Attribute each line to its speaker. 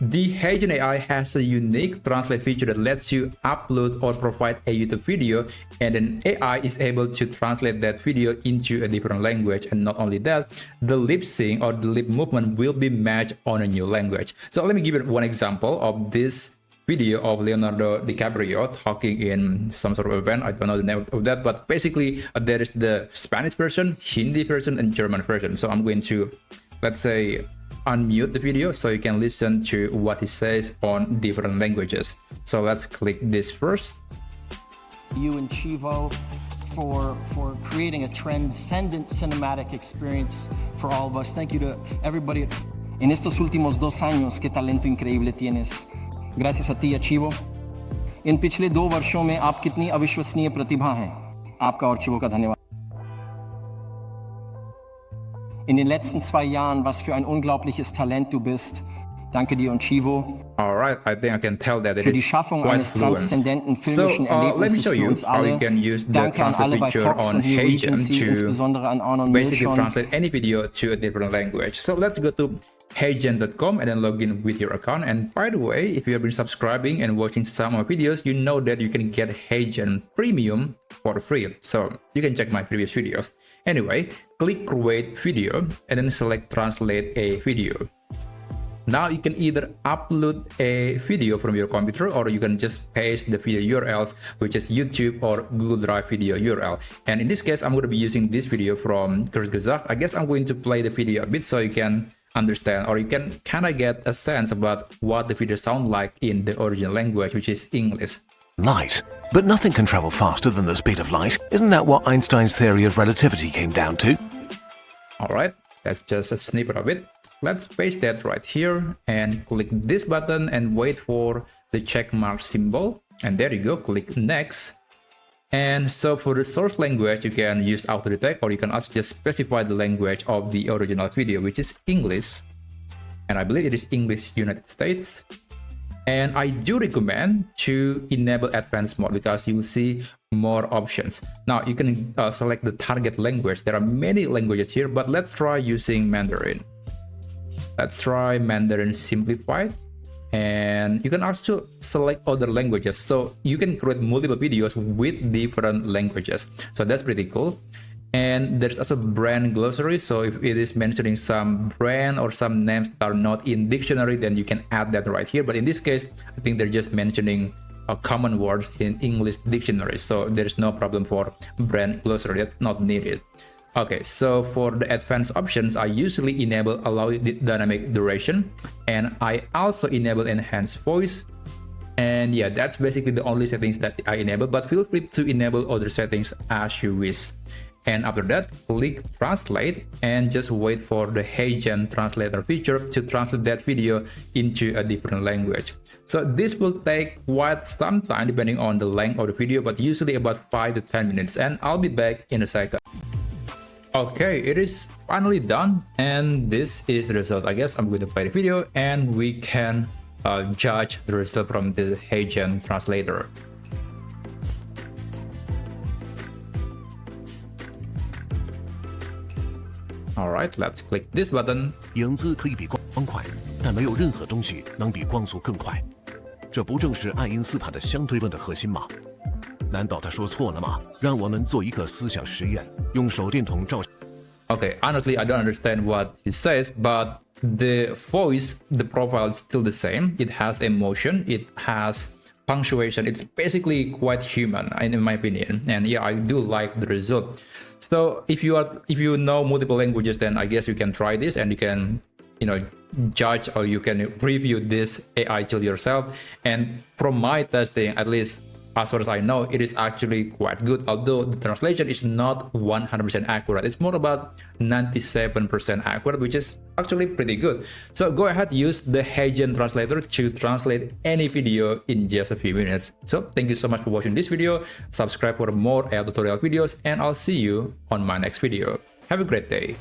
Speaker 1: The HeyGen AI has a unique translate feature that lets you upload or provide a YouTube video, and then AI is able to translate that video into a different language. And not only that, the lip sync or the lip movement will be matched on a new language. So let me give you one example of this video of Leonardo DiCaprio talking in some sort of event. I don't know the name of that, but basically there is the Spanish version, Hindi version, and German version. So I'm going to, let's say, unmute the video so you can listen to what he says on different languages. So let's click this first.
Speaker 2: You and Chivo for creating a transcendent cinematic experience for all of us. Thank you to everybody. En estos últimos 2 años, qué talento increíble tienes. Gracias a ti, Chivo. इन पिछले 2 वर्षों में आप कितनी अविश्वसनीय प्रतिभा हैं. आपका और Chivo का धन्यवाद. In den letzten 2 Jahren, was für ein unglaubliches Talent du bist. Danke dir und Chivo.
Speaker 1: Alright, I think I can tell that it
Speaker 2: für die
Speaker 1: is
Speaker 2: Schaffung
Speaker 1: quite
Speaker 2: eines transzendenten filmischen
Speaker 1: let me show you how you can use the translate feature on HeyGen to basically translate any video to a different language. So let's go to HeyGen.com and then log in with your account. And by the way, if you have been subscribing and watching some of my videos, you know that you can get HeyGen Premium for free. So you can check my previous videos. Anyway, click create video and then select translate a video. Now you can either upload a video from your computer or you can just paste the video URLs, which is YouTube or Google Drive video URL. And in this case, I'm going to be using this video from Kurzgesagt. I guess I'm going to play the video a bit so you can understand, or you can kind of get a sense about what the video sounds like in the original language, which is English.
Speaker 3: Light. But nothing can travel faster than the speed of light. Isn't that what Einstein's theory of relativity came down to?
Speaker 1: Alright, that's just a snippet of it. Let's paste that right here and click this button and wait for the check mark symbol. And there you go, click next. And so for the source language, you can use auto detect, or you can also just specify the language of the original video, which is English. And I believe it is English United States. And I do recommend to enable advanced mode because you will see more options. Now you can select the target language. There are many languages here, but let's try using Mandarin. Let's try Mandarin simplified. And you can also select other languages. So you can create multiple videos with different languages. So that's pretty cool. And there's also brand glossary. So if it is mentioning some brand or some names that are not in dictionary, then you can add that right here. But in this case, I think they're just mentioning common words in English dictionary. So there's no problem for brand glossary. That's not needed. Okay, so for the advanced options, I usually enable allow dynamic duration, and I also enable enhanced voice. And yeah, that's basically the only settings that I enable, but feel free to enable other settings as you wish. And after that, click translate and just wait for the HeyGen translator feature to translate that video into a different language. So this will take quite some time depending on the length of the video, but usually about 5 to 10 minutes. And I'll be back in a second. Okay, it is finally done, and this is the result. I guess I'm going to play the video and we can judge the result from the HeyGen translator. Alright, let's click this button.
Speaker 3: 影子可以比光快，但没有任何东西能比光速更快。这不正是爱因斯坦的相对论的核心吗？难道他说错了吗？让我们做一个思想实验，用手电筒照。
Speaker 1: Okay, honestly, I don't understand what he says, but the voice, the profile is still the same. It has emotion, it has punctuation. It's basically quite human, in my opinion. And yeah, I do like the result. So if you know multiple languages, then I guess you can try this and you can, judge or you can review this AI tool yourself. And from my testing, at least as far as I know, it is actually quite good, although the translation is not 100% accurate. It's more about 97% accurate, which is actually pretty good. So go ahead, use the HeyGen translator to translate any video in just a few minutes. So thank you so much for watching this video. Subscribe for more AI tutorial videos, and I'll see you on my next video. Have a great day.